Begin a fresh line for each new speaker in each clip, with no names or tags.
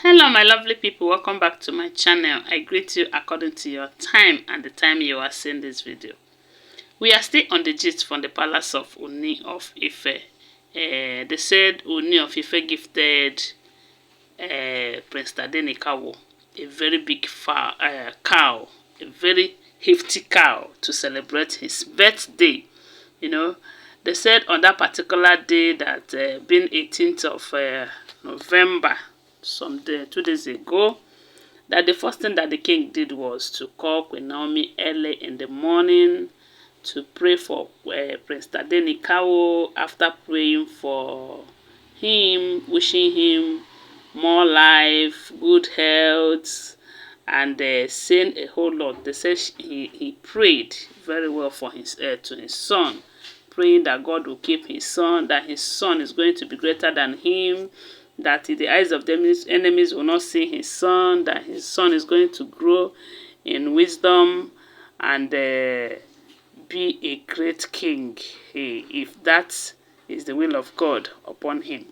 Hello my lovely people, welcome back to my channel. I greet you according to your time and the time you are seeing this video. We are still on the gist from the palace of Ooni of Ife. They said Ooni of Ife gifted Prince Tadenikawo a very big cow, a very hefty cow to celebrate his birthday. You know, they said on that particular day that being 18th of November, 2 days ago, that the first thing that the king did was to call Queen Naomi early in the morning to pray for Prince Tadenikawo. After praying for him, wishing him more life, good health, and saying a whole lot. They said he prayed very well for his to his son, praying that God will keep his son, that his son is going to be greater than him, that in the eyes of the enemies will not see his son, that his son is going to grow in wisdom and be a great king, if that is the will of God upon him.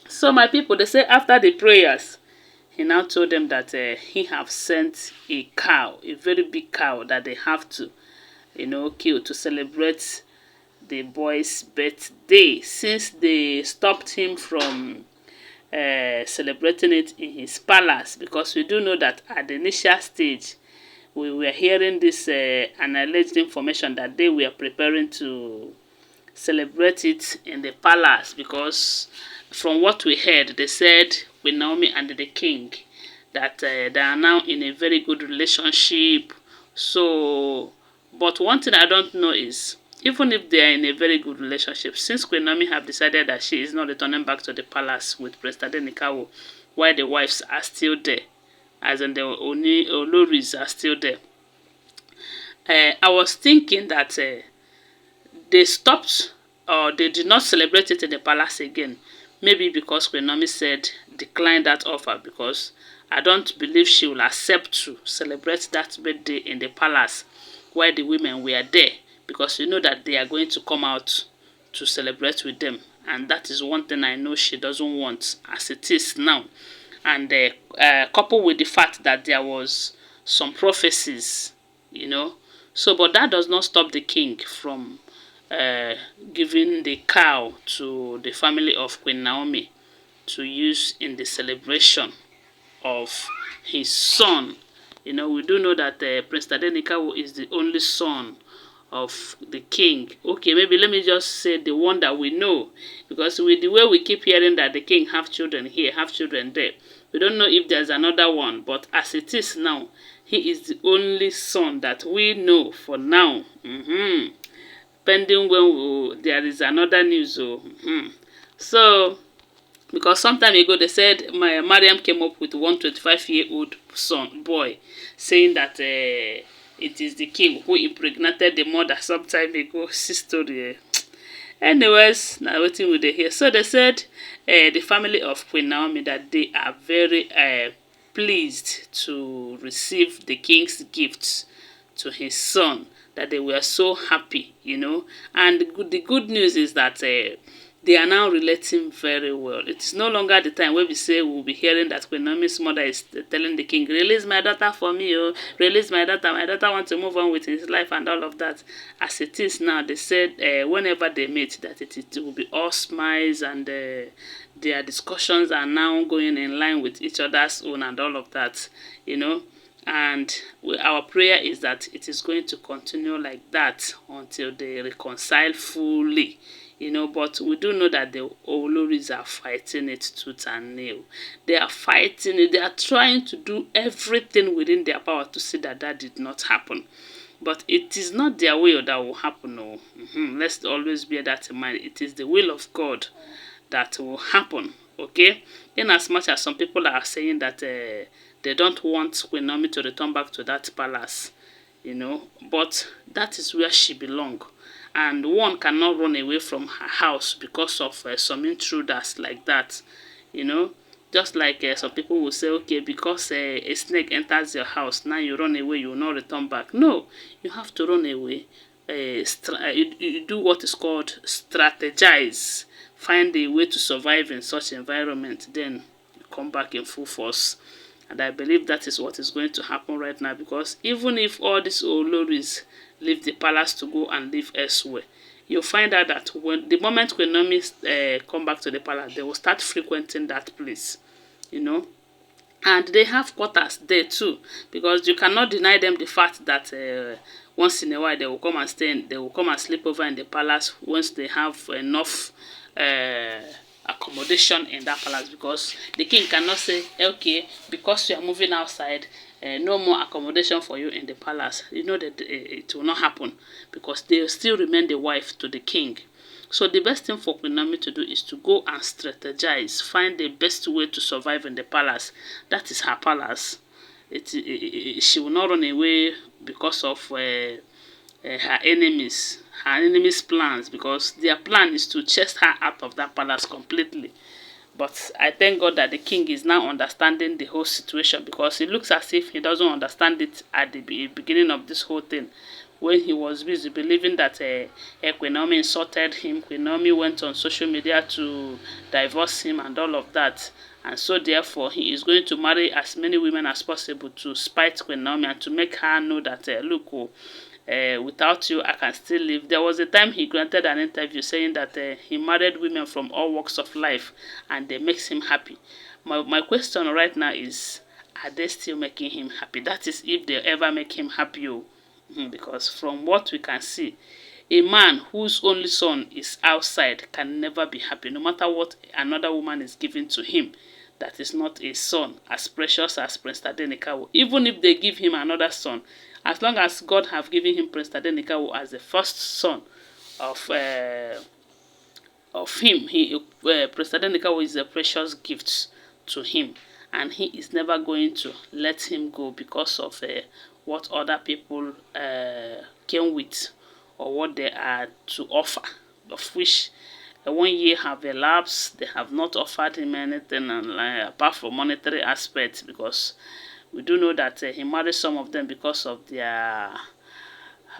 So my people, they say after the prayers, he now told them that he have sent a cow, a very big cow that they have to, kill to celebrate the boy's birthday, since they stopped him from celebrating it in his palace, because we do know that at the initial stage we were hearing this an alleged information that they were preparing to celebrate it in the palace, because from what we heard, they said Queen Naomi and the king that they are now in a very good relationship. So, but one thing I don't know is, even if they are in a very good relationship, since Queen Naomi have decided that she is not returning back to the palace with Prince Tadenikawo, while the wives are still there, as in the Olories are still there, I was thinking that they stopped, or they did not celebrate it in the palace again. Maybe because Queen Naomi said decline that offer, because I don't believe she will accept to celebrate that birthday in the palace while the women were there, because you know that they are going to come out to celebrate with them, and that is one thing I know she doesn't want as it is now. And coupled with the fact that there was some prophecies, so but that does not stop the king from giving the cow to the family of Queen Naomi to use in the celebration of his son. We do know that Prince Tadenikawo is the only son of the king. Okay, maybe let me just say the one that we know, because with the way we keep hearing that the king have children here, have children there, we don't know if there's another one. But as it is now, he is the only son that we know for now. Pending when there is another news. So, because some time ago they said Mariam came up with 125-year-old boy, saying that it is the king who impregnated the mother some time ago. Story. Anyways, now waiting with the here. So they said the family of Queen Naomi that they are very pleased to receive the king's gifts to his son, that they were so happy, And the good news is that they are now relating very well. It is no longer the time where we say we'll be hearing that Queen Naomi's mother is telling the king, release my daughter for me, release my daughter wants to move on with his life and all of that. As it is now, they said whenever they meet that it will be all smiles, and their discussions are now going in line with each other's own and all of that, And our prayer is that it is going to continue like that until they reconcile fully. But we do know that the Olories are fighting it tooth and nail. They are fighting it. They are trying to do everything within their power to see that that did not happen. But it is not their will that will happen. No. Let's always bear that in mind. It is the will of God that will happen. Okay? In as much as some people are saying that they don't want Queen Naomi to return back to that palace, but that is where she belongs. And one cannot run away from her house because of some intruders like that, Just like some people will say, okay, because a snake enters your house, now you run away, you will not return back. No, you have to run away. You do what is called strategize. Find a way to survive in such environment, then come back in full force. And I believe that is what is going to happen right now, because even if all these Olories leave the palace to go and live elsewhere, you'll find out that when the moment Queen Naomi come back to the palace, they will start frequenting that place, you know. And they have quarters there too, because you cannot deny them the fact that once in a while they will come and they will come and sleep over in the palace once they have enough accommodation in that palace, because the king cannot say, okay, because you are moving outside, no more accommodation for you in the palace. You know that it will not happen, because they will still remain the wife to the king. So the best thing for Queen Naomi to do is to go and strategize, find the best way to survive in the palace. That is her palace. She will not run away because of her enemies. Her enemies' plans, because their plan is to chase her out of that palace completely. But I thank God that the king is now understanding the whole situation, because it looks as if he doesn't understand it at the beginning of this whole thing. When he was busy believing that Queen Naomi insulted him, Queen Naomi went on social media to divorce him and all of that. And so therefore, he is going to marry as many women as possible to spite Queen Naomi and to make her know that, look, without you, I can still live. There was a time he granted an interview saying that he married women from all walks of life and they makes him happy. My question right now is, are they still making him happy? That is, if they ever make him happy. Because from what we can see, a man whose only son is outside can never be happy, no matter what another woman is giving to him. That is not a son as precious as Prince Tadenikawo. Even if they give him another son, as long as God have given him Prince Tadenikawo as the first son of him, Prince Tadenikawo is a precious gift to him, and he is never going to let him go because of what other people came with or what they are to offer, of which 1 year have elapsed. They have not offered him anything apart from monetary aspects, because we do know that he married some of them because of their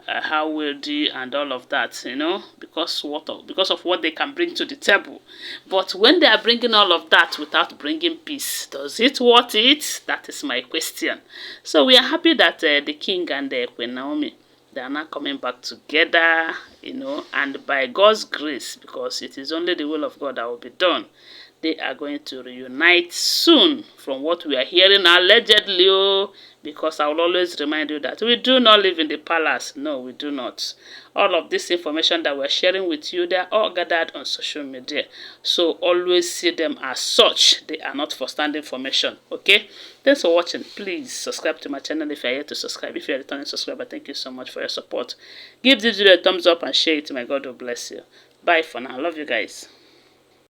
how wealthy and all of that, you know, because of what they can bring to the table. But when they are bringing all of that without bringing peace, does it worth it? That is my question. So we are happy that the king and Queen Naomi, they are now coming back together, you know, and by God's grace, because it is only the will of God that will be done, they are going to reunite soon, from what we are hearing allegedly. Because I will always remind you that we do not live in the palace. No, we do not. All of this information that we're sharing with you, they are all gathered on social media. So always see them as such. They are not first-hand information. Okay? Thanks for watching. Please subscribe to my channel if you're yet to subscribe. If you're a returning subscriber, thank you so much for your support. Give this video a thumbs up and share it. My God will bless you. Bye for now. Love you guys.